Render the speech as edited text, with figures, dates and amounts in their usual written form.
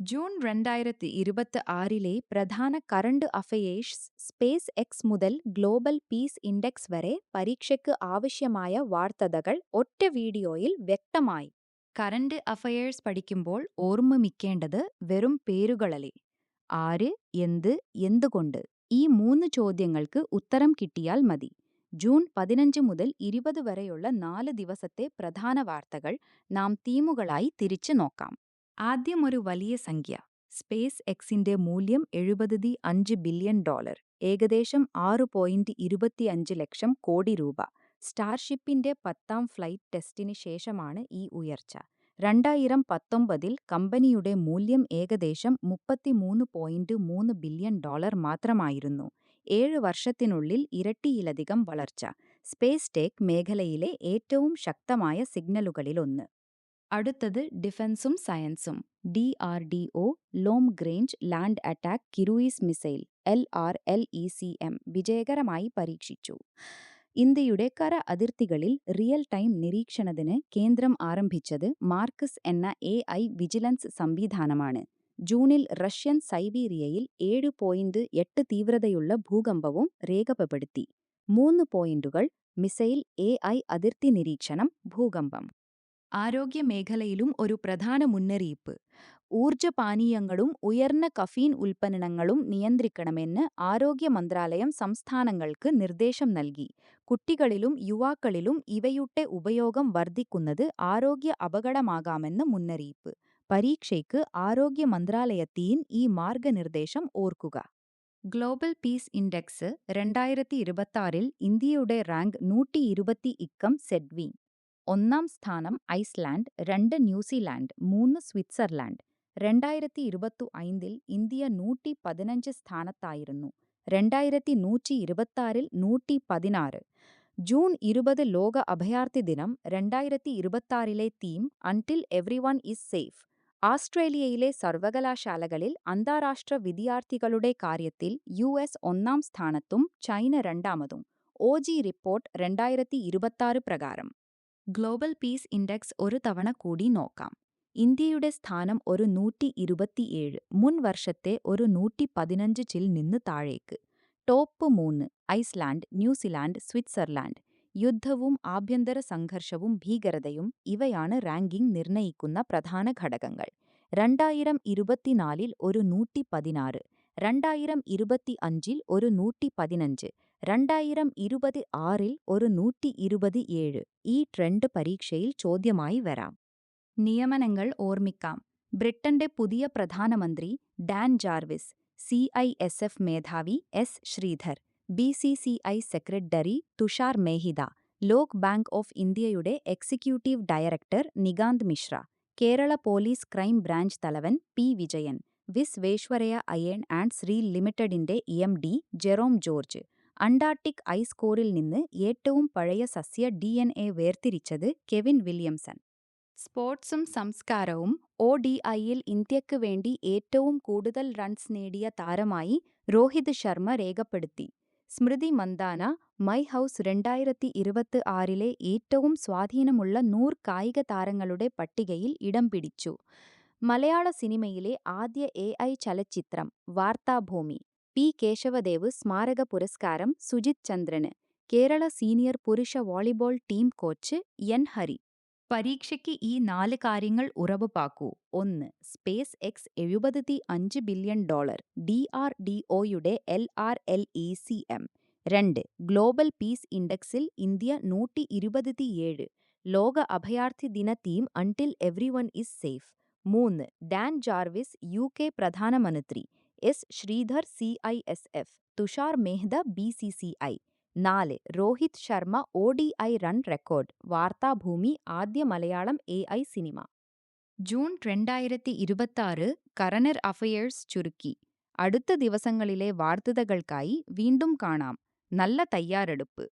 June 2026 പ്രധാന current affairs space X മുതൽ global piece index വരെ പരീക്ഷയ്ക്ക് ആവശ്യമായ വാർത്തകൾ ഒറ്റ വീഡിയോയിൽ വ്യക്തമായി. കറണ്ട് അഫയേഴ്സ് പഠിക്കുമ്പോൾ ഓർമ്മിക്കേണ്ടത് വെറും പേരുകളല്ലേ. ആര്, എന്ത്, എന്തുകൊണ്ട് ഈ 3 ചോദ്യങ്ങൾക്ക് ഉത്തരം കിട്ടിയാൽ മതി. ജൂൺ 15 മുതൽ 20 വരെയുള്ള 4 ദിവസത്തെ പ്രധാന വാർത്തകൾ നാം തീമുകളായി തിരിച്ചു നോക്കാം. ആദ്യം ഒരു വലിയ സംഖ്യ. സ്പേസ് എക്സിന്റെ മൂല്യം $75 ബില്യൺ, ഏകദേശം 6.25 ലക്ഷം കോടി രൂപ. സ്റ്റാർഷിപ്പിന്റെ 10ാം ഫ്ലൈറ്റ് ടെസ്റ്റിന് ശേഷമാണ് ഈ ഉയർച്ച. 2019 കമ്പനിയുടെ മൂല്യം ഏകദേശം $33.3 ബില്യൺ മാത്രമായിരുന്നു. 7 വർഷത്തിനുള്ളിൽ ഇരട്ടിയിലധികം വളർച്ച. സ്പേസ് ടെക് മേഖലയിലെ ഏറ്റവും ശക്തമായ സിഗ്നലുകളിലൊന്ന്. അടുത്തത് ഡിഫൻസും സയൻസും. DRDO long range land attack cruise missile LRLECM വിജയകരമായി പരീക്ഷിച്ചു. ഇന്ത്യയുടെ കര അതിർത്തികളിൽ റിയൽ ടൈം നിരീക്ഷണത്തിന് കേന്ദ്രം ആരംഭിച്ചത് മാർക്കസ് എന്ന AI വിജിലൻസ് സംവിധാനമാണ്. ജൂണിൽ റഷ്യൻ സൈബീരിയയിൽ 7.8 തീവ്രതയുള്ള ഭൂകമ്പവും രേഖപ്പെടുത്തി. 3 പോയിന്റുകൾ: മിസൈൽ, AI അതിർത്തി നിരീക്ഷണം, ഭൂകമ്പം. ആരോഗ്യമേഖലയിലും ഒരു പ്രധാന മുന്നറിയിപ്പ്. ഊർജ്ജപാനീയങ്ങളും ഉയർന്ന കഫീൻ ഉൽപ്പന്നങ്ങളും നിയന്ത്രിക്കണമെന്ന് ആരോഗ്യ മന്ത്രാലയം സംസ്ഥാനങ്ങൾക്ക് നിർദ്ദേശം നൽകി. കുട്ടികളിലും യുവാക്കളിലും ഇവയുടെ ഉപയോഗം വർദ്ധിക്കുന്നത് ആരോഗ്യ അപകടമാകാമെന്ന് മുന്നറിയിപ്പ്. പരീക്ഷയ്ക്ക് ആരോഗ്യ മന്ത്രാലയത്തിൻ ഈ മാർഗനിർദ്ദേശം ഓർക്കുക. ഗ്ലോബൽ പീസ് ഇൻഡെക്സ് 2026 ഇന്ത്യയുടെ റാങ്ക് 120 സെഡ്വി. 1ാം സ്ഥാനം ഐസ്ലാൻഡ്, 2 ന്യൂസിലാൻഡ്, 3 സ്വിറ്റ്സർലാൻഡ്. 2025 ഇന്ത്യ 115 സ്ഥാനത്തായിരുന്നു. 2126 116. ജൂൺ 20 ലോക അഭയാർത്ഥി ദിനം. 2026 theme until everyone is safe. ആസ്ട്രേലിയയിലെ സർവകലാശാലകളിൽ അന്താരാഷ്ട്ര വിദ്യാർത്ഥികളുടെ കാര്യത്തിൽ US 1ാം സ്ഥാനത്തും ചൈന 2ാമതും. OG റിപ്പോർട്ട് 2026 പ്രകാരം. ഗ്ലോബൽ പീസ് ഇൻഡെക്സ് ഒരു തവണ കൂടി നോക്കാം. ഇന്ത്യയുടെ സ്ഥാനം ഒരു 127, മുൻ വർഷത്തെ ഒരു 115 നിന്ന് താഴേക്ക്. Top 3: Iceland, New Zealand, Switzerland. യുദ്ധവും ആഭ്യന്തര സംഘർഷവും ഭീകരതയും ഇവയാണ് റാങ്കിംഗ് നിർണ്ണയിക്കുന്ന പ്രധാന ഘടകങ്ങൾ. 2024 ഒരു 116, 2025 ഒരു 115, 2026 ഒരു 127. ഈ ട്രെൻഡ് പരീക്ഷയിൽ ചോദ്യമായി വരാം. നിയമനങ്ങൾ ഓർമ്മിക്കാം. ബ്രിട്ടന്റെ പുതിയ പ്രധാനമന്ത്രി ഡാൻ ജാർവിസ്, CISF മേധാവി ശ്രീധർ, BCCI സെക്രട്ടറി തുഷാർ മേഹിത, ലോക് ബാങ്ക് ഓഫ് ഇന്ത്യയുടെ എക്സിക്യൂട്ടീവ് ഡയറക്ടർ നിഗാന്ത് Mishra, Kerala police crime branch തലവൻ Vijayan, Visvesvaraya iron and steel ലിമിറ്റഡിന്റെ MD Jerome George. Antarctic ice കോറിൽ നിന്ന് ഏറ്റവും പഴയ സസ്യ DNA വേർതിരിച്ചത് കെവിൻ വില്യംസൺ. സ്പോർട്സും സംസ്കാരവും. ODIയിൽ ഇന്ത്യക്ക് വേണ്ടി ഏറ്റവും കൂടുതൽ റൺസ് നേടിയ താരമായി രോഹിത് ശർമ്മ രേഖപ്പെടുത്തി. സ്മൃതി മന്ദാന മൈ ഹൗസ് 2026 ഏറ്റവും സ്വാധീനമുള്ള 100 കായിക താരങ്ങളുടെ പട്ടികയിൽ ഇടം പിടിച്ചു. മലയാള സിനിമയിലെ ആദ്യ AI ചലച്ചിത്രം വാർത്താഭൂമി. P. കേശവദേവ് സ്മാരക പുരസ്കാരം സുജിത് ചന്ദ്രന്. കേരള സീനിയർ പുരുഷ volleyball team coach N. Hari. പരീക്ഷയ്ക്ക് ഈ 4 കാര്യങ്ങൾ ഉറപ്പാക്കൂ. 1. സ്പേസ് എക്സ് $75 ബില്യൺ, DRDOയുടെ LRLECM. 2. ഗ്ലോബൽ പീസ് ഇൻഡെക്സിൽ ഇന്ത്യ 127. ലോക അഭയാർത്ഥി ദിന theme until everyone is safe. 3. Dan Jarvis UK പ്രധാനമന്ത്രി, Sridhar CISF, Tushar Mehta BCCI. 4. Rohit Sharma ODI run record. Varthabhoomi ആദ്യ മലയാളം AI സിനിമ. ജൂൺ 2026 കറന്റ് അഫയേഴ്സ് ചുരുക്കി. അടുത്ത ദിവസങ്ങളിലെ വാർത്തകൾക്കായി വീണ്ടും കാണാം. നല്ല തയ്യാറെടുപ്പ്.